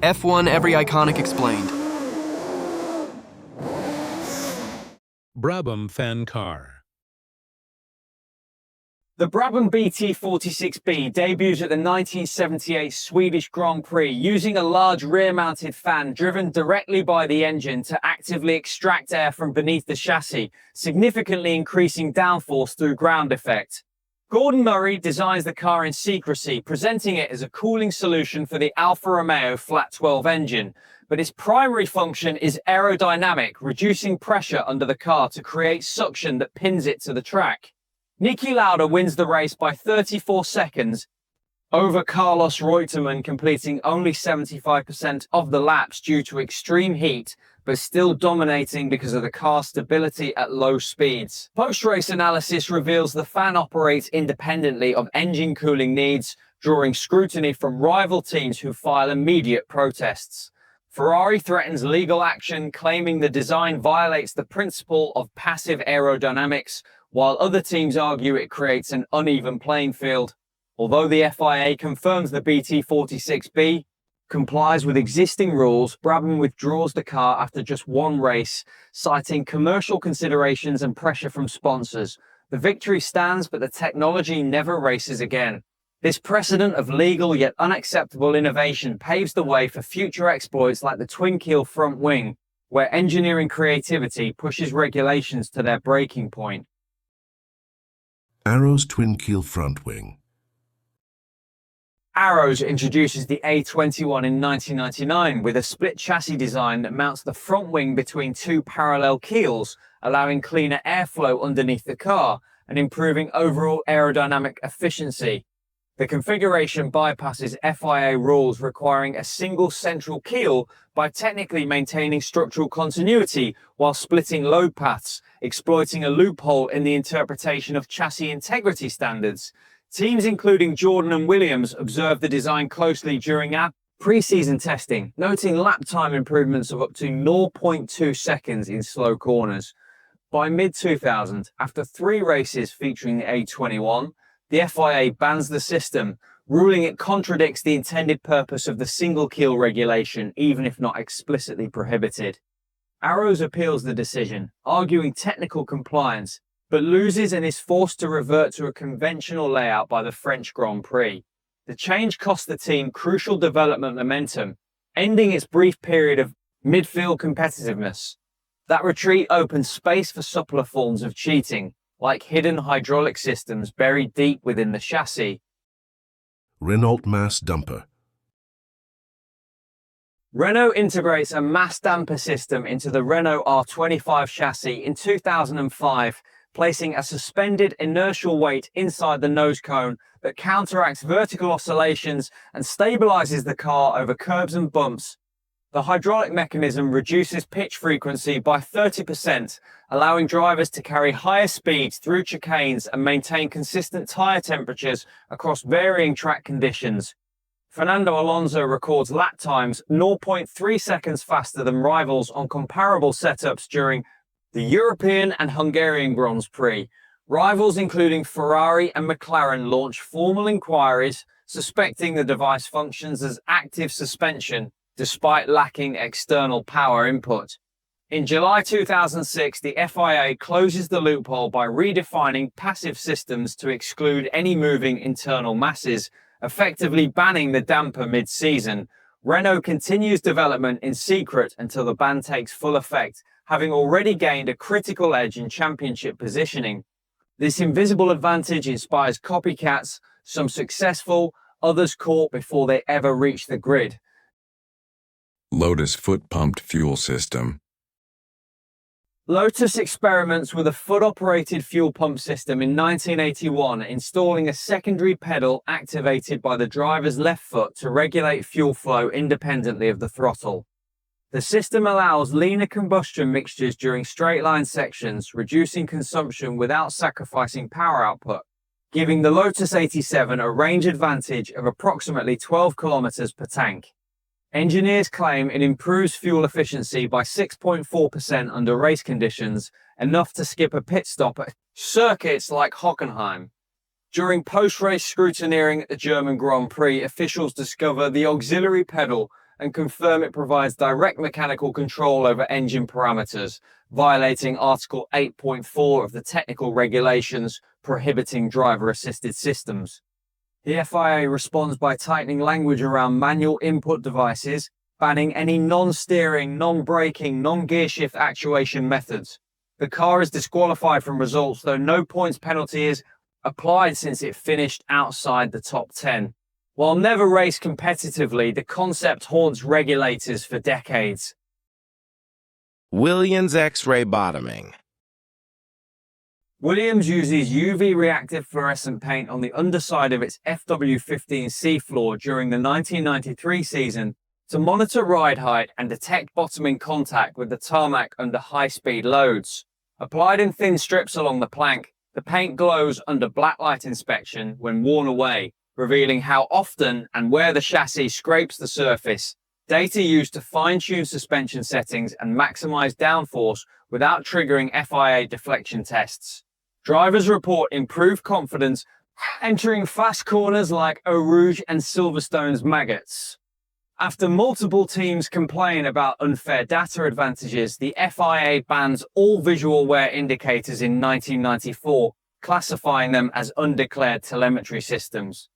F1 Every Iconic Explained. Brabham Fan Car. The Brabham BT46B debuts at the 1978 Swedish Grand Prix using a large rear-mounted fan driven directly by the engine to actively extract air from beneath the chassis, significantly increasing downforce through ground effect. Gordon Murray designs the car in secrecy, presenting it as a cooling solution for the Alfa Romeo Flat 12 engine, but its primary function is aerodynamic, reducing pressure under the car to create suction that pins it to the track. Niki Lauda wins the race by 34 seconds over Carlos Reutemann, completing only 75% of the laps due to extreme heat, but still dominating because of the car's stability at low speeds. Post-race analysis reveals the fan operates independently of engine cooling needs, drawing scrutiny from rival teams who file immediate protests. Ferrari threatens legal action, claiming the design violates the principle of passive aerodynamics, while other teams argue it creates an uneven playing field. Although the FIA confirms the BT46B complies with existing rules, Brabham withdraws the car after just one race, citing commercial considerations and pressure from sponsors. The victory stands, but the technology never races again. This precedent of legal yet unacceptable innovation paves the way for future exploits like the twin-keel front wing, where engineering creativity pushes regulations to their breaking point. Arrow's twin-keel front wing. Arrows introduces the A21 in 1999 with a split chassis design that mounts the front wing between two parallel keels, allowing cleaner airflow underneath the car and improving overall aerodynamic efficiency. The configuration bypasses FIA rules requiring a single central keel by technically maintaining structural continuity while splitting load paths, exploiting a loophole in the interpretation of chassis integrity standards. Teams including Jordan and Williams observed the design closely during our pre-season testing, noting lap time improvements of up to 0.2 seconds in slow corners. By mid-2000, after 3 races featuring the A21, the FIA bans the system, ruling it contradicts the intended purpose of the single keel regulation, even if not explicitly prohibited. Arrows appeals the decision, arguing technical compliance, but loses and is forced to revert to a conventional layout by the French Grand Prix. The change cost the team crucial development momentum, ending its brief period of midfield competitiveness. That retreat opened space for subtler forms of cheating, like hidden hydraulic systems buried deep within the chassis. Renault mass dumper. Renault integrates a mass damper system into the Renault R25 chassis in 2005, placing a suspended inertial weight inside the nose cone that counteracts vertical oscillations and stabilizes the car over curbs and bumps. The hydraulic mechanism reduces pitch frequency by 30%, allowing drivers to carry higher speeds through chicanes and maintain consistent tire temperatures across varying track conditions. Fernando Alonso records lap times 0.3 seconds faster than rivals on comparable setups during the European and Hungarian Grand Prix. Rivals including Ferrari and McLaren launched formal inquiries suspecting the device functions as active suspension, despite lacking external power input. In July 2006, the FIA closes the loophole by redefining passive systems to exclude any moving internal masses, effectively banning the damper mid-season. Renault continues development in secret until the ban takes full effect, having already gained a critical edge in championship positioning. This invisible advantage inspires copycats, some successful, others caught before they ever reach the grid. Lotus foot-pumped fuel system. Lotus experiments with a foot-operated fuel pump system in 1981, installing a secondary pedal activated by the driver's left foot to regulate fuel flow independently of the throttle. The system allows leaner combustion mixtures during straight-line sections, reducing consumption without sacrificing power output, giving the Lotus 87 a range advantage of approximately 12 kilometers per tank. Engineers claim it improves fuel efficiency by 6.4% under race conditions, enough to skip a pit stop at circuits like Hockenheim. During post-race scrutineering at the German Grand Prix, officials discover the auxiliary pedal, and confirm it provides direct mechanical control over engine parameters, violating Article 8.4 of the technical regulations prohibiting driver-assisted systems. The FIA responds by tightening language around manual input devices, banning any non-steering, non-braking, non-gearshift actuation methods. The car is disqualified from results, though no points penalty is applied since it finished outside the top 10. While never raced competitively, the concept haunts regulators for decades. Williams X-ray bottoming. Williams uses UV reactive fluorescent paint on the underside of its FW15C floor during the 1993 season to monitor ride height and detect bottoming contact with the tarmac under high-speed loads. Applied in thin strips along the plank, the paint glows under blacklight inspection when worn away, revealing how often and where the chassis scrapes the surface. Data used to fine-tune suspension settings and maximize downforce without triggering FIA deflection tests. Drivers report improved confidence entering fast corners like Eau Rouge and Silverstone's maggots. After multiple teams complain about unfair data advantages, the FIA bans all visual wear indicators in 1994, classifying them as undeclared telemetry systems.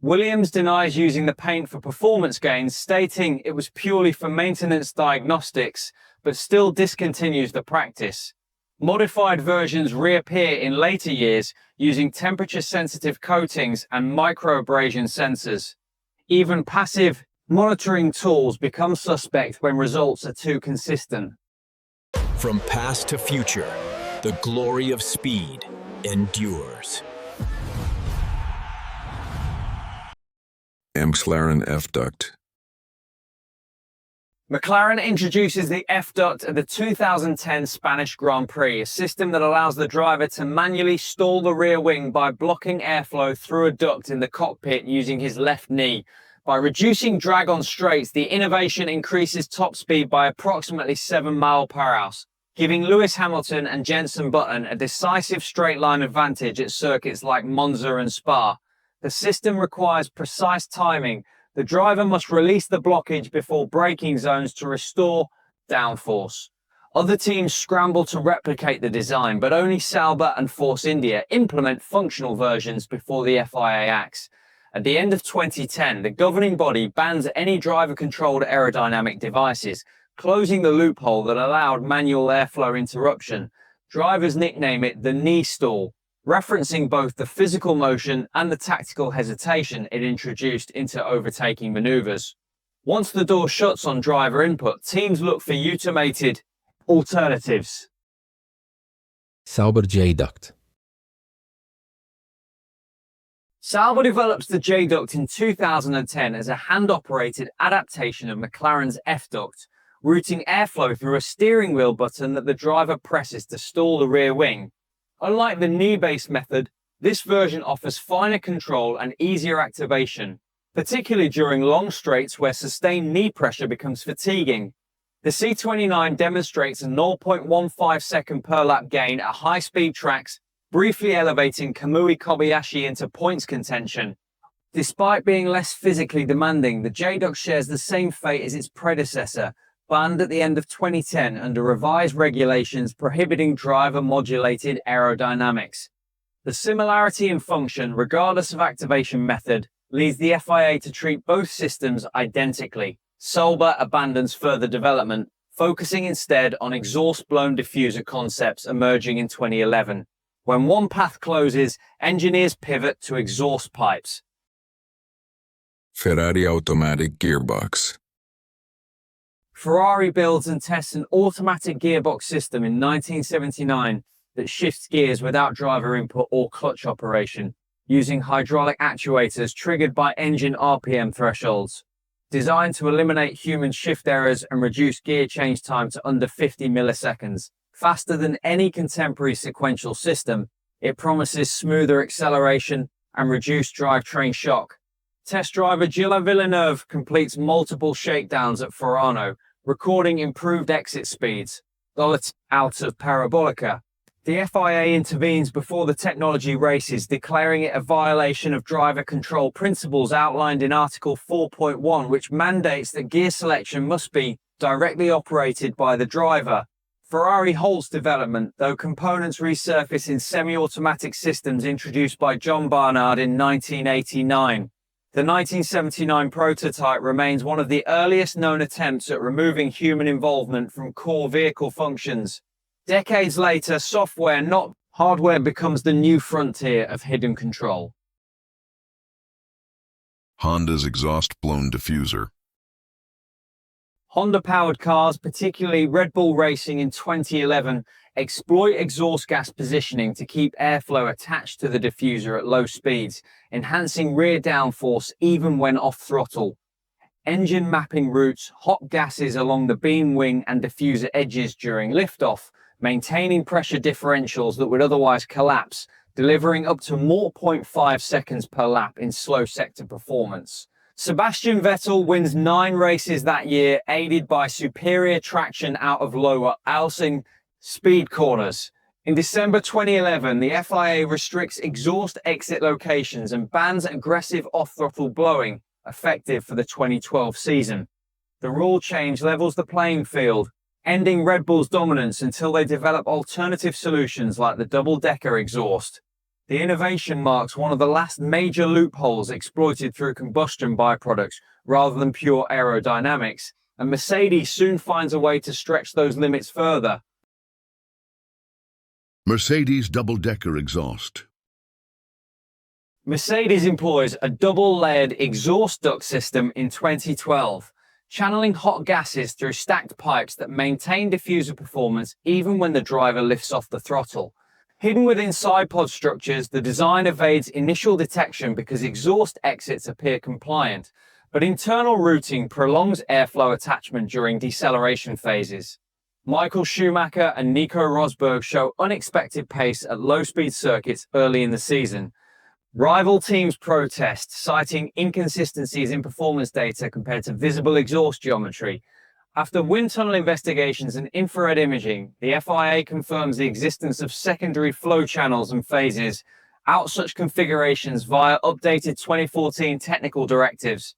Williams denies using the paint for performance gains, stating it was purely for maintenance diagnostics, but still discontinues the practice. Modified versions reappear in later years using temperature-sensitive coatings and microabrasion sensors. Even passive monitoring tools become suspect when results are too consistent. From past to future, the glory of speed endures. McLaren F-Duct. McLaren introduces the F-Duct at the 2010 Spanish Grand Prix, a system that allows the driver to manually stall the rear wing by blocking airflow through a duct in the cockpit using his left knee. By reducing drag on straights, the innovation increases top speed by approximately 7 miles per hour, giving Lewis Hamilton and Jenson Button a decisive straight line advantage at circuits like Monza and Spa. The system requires precise timing. The driver must release the blockage before braking zones to restore downforce. Other teams scramble to replicate the design, but only Sauber and Force India implement functional versions before the FIA acts. At the end of 2010, the governing body bans any driver-controlled aerodynamic devices, closing the loophole that allowed manual airflow interruption. Drivers nickname it the knee stall, referencing both the physical motion and the tactical hesitation it introduced into overtaking maneuvers. Once the door shuts on driver input, teams look for automated alternatives. Sauber J-Duct. Sauber develops the J-Duct in 2010 as a hand-operated adaptation of McLaren's F-Duct, routing airflow through a steering wheel button that the driver presses to stall the rear wing. Unlike the knee-based method, this version offers finer control and easier activation, particularly during long straights where sustained knee pressure becomes fatiguing. The C29 demonstrates a 0.15 second per lap gain at high-speed tracks, briefly elevating Kamui Kobayashi into points contention. Despite being less physically demanding, the J-Duct shares the same fate as its predecessor, banned at the end of 2010 under revised regulations prohibiting driver-modulated aerodynamics. The similarity in function, regardless of activation method, leads the FIA to treat both systems identically. Sauber abandons further development, focusing instead on exhaust-blown diffuser concepts emerging in 2011. When one path closes, engineers pivot to exhaust pipes. Ferrari automatic gearbox. Ferrari builds and tests an automatic gearbox system in 1979 that shifts gears without driver input or clutch operation, using hydraulic actuators triggered by engine RPM thresholds. Designed to eliminate human shift errors and reduce gear change time to under 50 milliseconds. Faster than any contemporary sequential system, it promises smoother acceleration and reduced drivetrain shock. Test driver Gilles Villeneuve completes multiple shakedowns at Furano, recording improved exit speeds, out of Parabolica. The FIA intervenes before the technology races, declaring it a violation of driver control principles outlined in Article 4.1, which mandates that gear selection must be directly operated by the driver. Ferrari halts development, though components resurface in semi-automatic systems introduced by John Barnard in 1989. The 1979 prototype remains one of the earliest known attempts at removing human involvement from core vehicle functions. Decades later, software, not hardware, becomes the new frontier of hidden control. Honda's exhaust-blown diffuser. Honda-powered cars, particularly Red Bull Racing in 2011, exploit exhaust gas positioning to keep airflow attached to the diffuser at low speeds, enhancing rear downforce even when off throttle. Engine mapping routes hot gases along the beam wing and diffuser edges during liftoff, maintaining pressure differentials that would otherwise collapse, delivering up to 0.5 seconds per lap in slow sector performance. Sebastian Vettel wins 9 races that year, aided by superior traction out of lower Alsing speed corners. In December 2011, the FIA restricts exhaust exit locations and bans aggressive off-throttle blowing, effective for the 2012 season. The rule change levels the playing field, ending Red Bull's dominance until they develop alternative solutions like the double-decker exhaust. The innovation marks one of the last major loopholes exploited through combustion byproducts rather than pure aerodynamics, and Mercedes soon finds a way to stretch those limits further. Mercedes double-decker exhaust. Mercedes employs a double-layered exhaust duct system in 2012, channeling hot gases through stacked pipes that maintain diffuser performance even when the driver lifts off the throttle. Hidden within side pod structures, the design evades initial detection because exhaust exits appear compliant, but internal routing prolongs airflow attachment during deceleration phases. Michael Schumacher and Nico Rosberg show unexpected pace at low-speed circuits early in the season. Rival teams protest, citing inconsistencies in performance data compared to visible exhaust geometry. After wind tunnel investigations and infrared imaging, the FIA confirms the existence of secondary flow channels and phases, out such configurations via updated 2014 technical directives.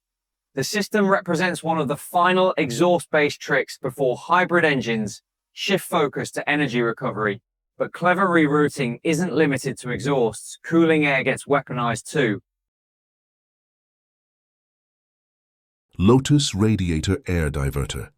The system represents one of the final exhaust-based tricks before hybrid engines shift focus to energy recovery. But clever rerouting isn't limited to exhausts. Cooling air gets weaponized too. Lotus radiator air diverter.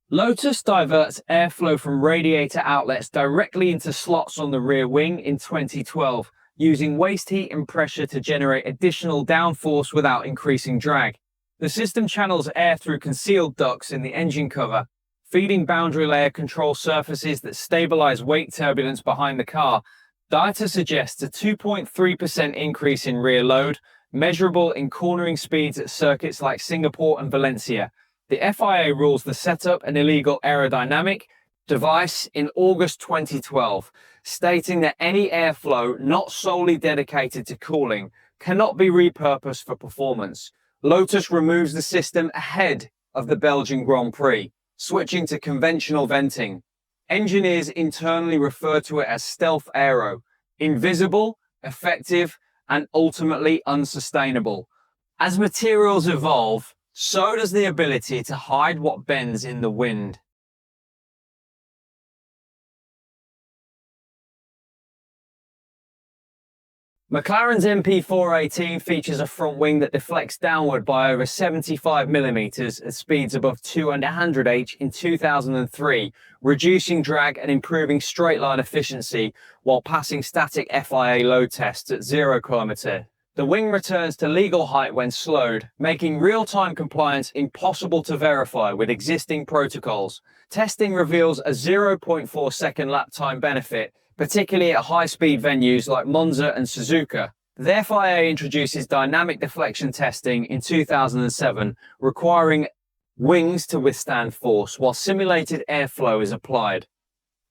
Lotus diverts airflow from radiator outlets directly into slots on the rear wing in 2012, using waste heat and pressure to generate additional downforce without increasing drag. The system channels air through concealed ducts in the engine cover, feeding boundary layer control surfaces that stabilize weight turbulence behind the car. Data suggests a 2.3% increase in rear load, measurable in cornering speeds at circuits like Singapore and Valencia. The FIA rules the setup an illegal aerodynamic device in August 2012, stating that any airflow not solely dedicated to cooling cannot be repurposed for performance. Lotus removes the system ahead of the Belgian Grand Prix, switching to conventional venting. Engineers internally refer to it as stealth aero, invisible, effective, and ultimately unsustainable. As materials evolve, so does the ability to hide what bends in the wind. McLaren's MP418 features a front wing that deflects downward by over 75mm at speeds above 200 h in 2003, reducing drag and improving straight-line efficiency while passing static FIA load tests at 0 km. The wing returns to legal height when slowed, making real-time compliance impossible to verify with existing protocols. Testing reveals a 0.4 second lap time benefit, particularly at high-speed venues like Monza and Suzuka. The FIA introduces dynamic deflection testing in 2007, requiring wings to withstand force while simulated airflow is applied.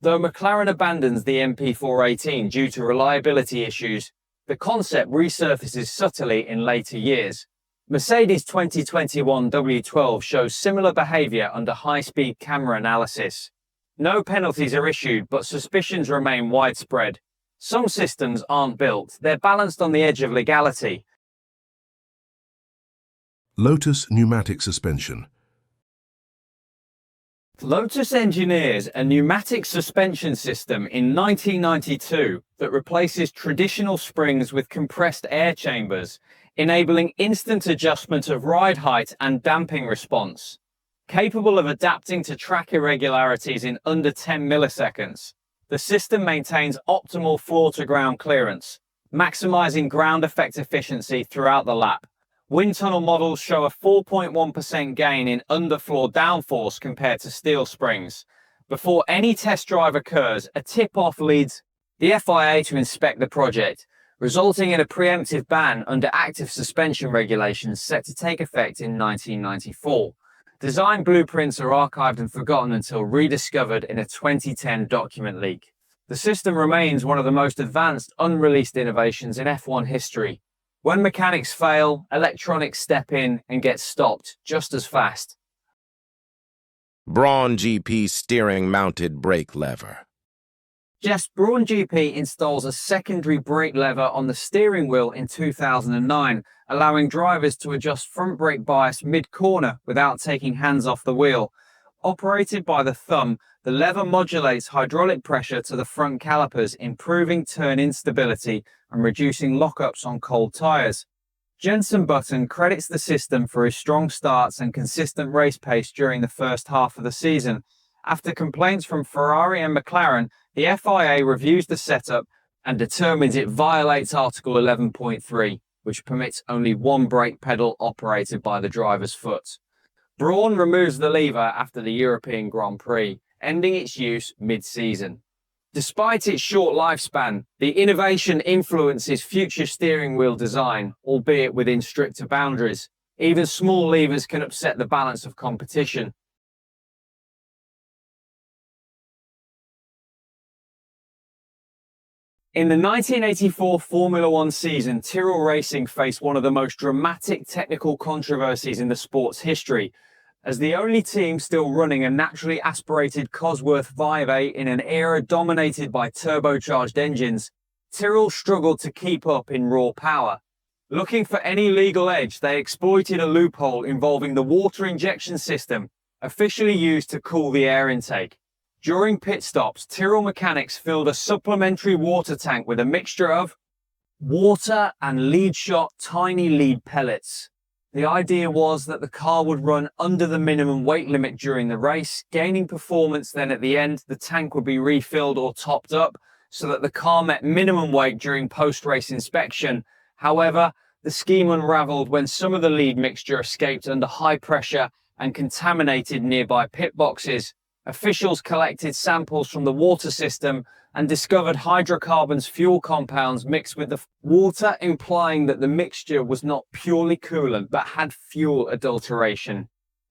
Though McLaren abandons the MP418 due to reliability issues, the concept resurfaces subtly in later years. Mercedes' 2021 W12 shows similar behavior under high-speed camera analysis. No penalties are issued, but suspicions remain widespread. Some systems aren't built, they're balanced on the edge of legality. Lotus pneumatic suspension. Lotus engineers a pneumatic suspension system in 1992 that replaces traditional springs with compressed air chambers, enabling instant adjustment of ride height and damping response. Capable of adapting to track irregularities in under 10 milliseconds, the system maintains optimal floor-to-ground clearance, maximizing ground effect efficiency throughout the lap. Wind tunnel models show a 4.1% gain in underfloor downforce compared to steel springs. Before any test drive occurs, a tip-off leads the FIA to inspect the project, resulting in a preemptive ban under active suspension regulations set to take effect in 1994. Design blueprints are archived and forgotten until rediscovered in a 2010 document leak. The system remains one of the most advanced unreleased innovations in F1 history. When mechanics fail, electronics step in and get stopped just as fast. Braun GP steering mounted brake lever. Yes, Braun GP installs a secondary brake lever on the steering wheel in 2009, allowing drivers to adjust front brake bias mid-corner without taking hands off the wheel. Operated by the thumb, the lever modulates hydraulic pressure to the front calipers, improving turn-in stability and reducing lockups on cold tyres. Jenson Button credits the system for his strong starts and consistent race pace during the first half of the season. After complaints from Ferrari and McLaren, the FIA reviews the setup and determines it violates Article 11.3, which permits only one brake pedal operated by the driver's foot. Braun removes the lever after the European Grand Prix, ending its use mid-season. Despite its short lifespan, the innovation influences future steering wheel design, albeit within stricter boundaries. Even small levers can upset the balance of competition. In the 1984 Formula One season, Tyrrell Racing faced one of the most dramatic technical controversies in the sport's history. As the only team still running a naturally aspirated Cosworth V8 in an era dominated by turbocharged engines, Tyrrell struggled to keep up in raw power. Looking for any legal edge, they exploited a loophole involving the water injection system, officially used to cool the air intake. During pit stops, Tyrrell mechanics filled a supplementary water tank with a mixture of water and lead-shot tiny lead pellets. The idea was that the car would run under the minimum weight limit during the race, gaining performance. Then at the end, the tank would be refilled or topped up so that the car met minimum weight during post-race inspection. However, the scheme unraveled when some of the lead mixture escaped under high pressure and contaminated nearby pit boxes. Officials collected samples from the water system and discovered hydrocarbons fuel compounds mixed with the water, implying that the mixture was not purely coolant but had fuel adulteration.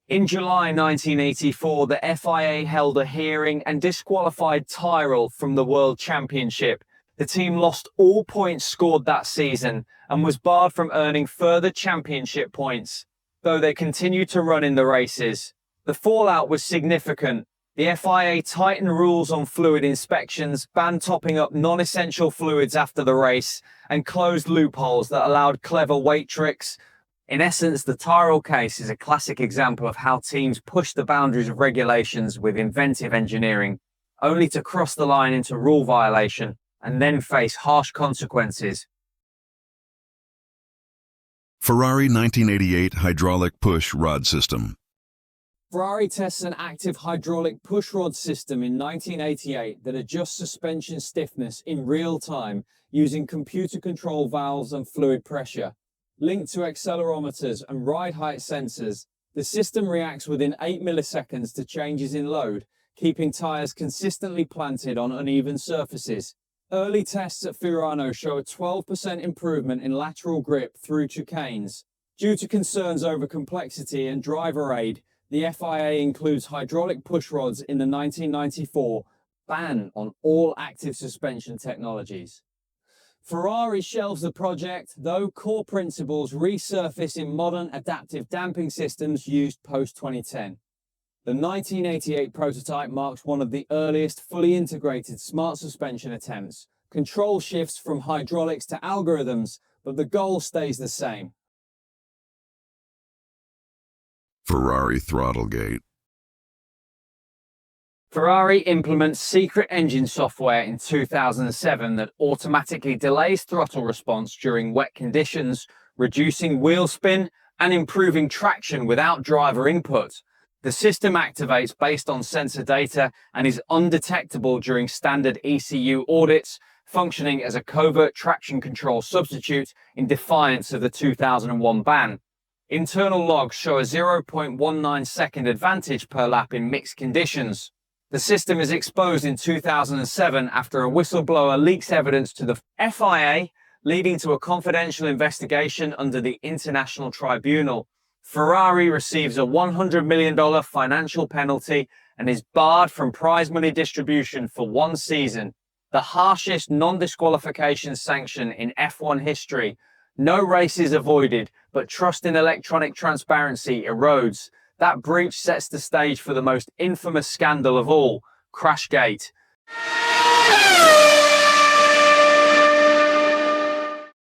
In July 1984, the FIA held a hearing and disqualified Tyrrell from the World Championship. The team lost all points scored that season and was barred from earning further championship points, though they continued to run in the races. The fallout was significant. The FIA tightened rules on fluid inspections, banned topping up non-essential fluids after the race, and closed loopholes that allowed clever weight tricks. In essence, the Tyrrell case is a classic example of how teams push the boundaries of regulations with inventive engineering, only to cross the line into rule violation and then face harsh consequences. Ferrari 1988 hydraulic push rod system. Ferrari tests an active hydraulic pushrod system in 1988 that adjusts suspension stiffness in real time using computer control valves and fluid pressure. Linked to accelerometers and ride height sensors, the system reacts within 8 milliseconds to changes in load, keeping tyres consistently planted on uneven surfaces. Early tests at Fiorano show a 12% improvement in lateral grip through chicanes. Due to concerns over complexity and driver aid, the FIA includes hydraulic pushrods in the 1994 ban on all active suspension technologies. Ferrari shelves the project, though core principles resurface in modern adaptive damping systems used post-2010. The 1988 prototype marks one of the earliest fully integrated smart suspension attempts. Control shifts from hydraulics to algorithms, but the goal stays the same. Ferrari Throttle Gate. Ferrari implements secret engine software in 2007 that automatically delays throttle response during wet conditions, reducing wheel spin and improving traction without driver input. The system activates based on sensor data and is undetectable during standard ECU audits, functioning as a covert traction control substitute in defiance of the 2001 ban. Internal logs show a 0.19 second advantage per lap in mixed conditions. The system is exposed in 2007 after a whistleblower leaks evidence to the FIA, leading to a confidential investigation under the International Tribunal. Ferrari receives a $100 million financial penalty and is barred from prize money distribution for 1 season, the harshest non-disqualification sanction in F1 history. No race is avoided, but trust in electronic transparency erodes. That breach sets the stage for the most infamous scandal of all, Crashgate.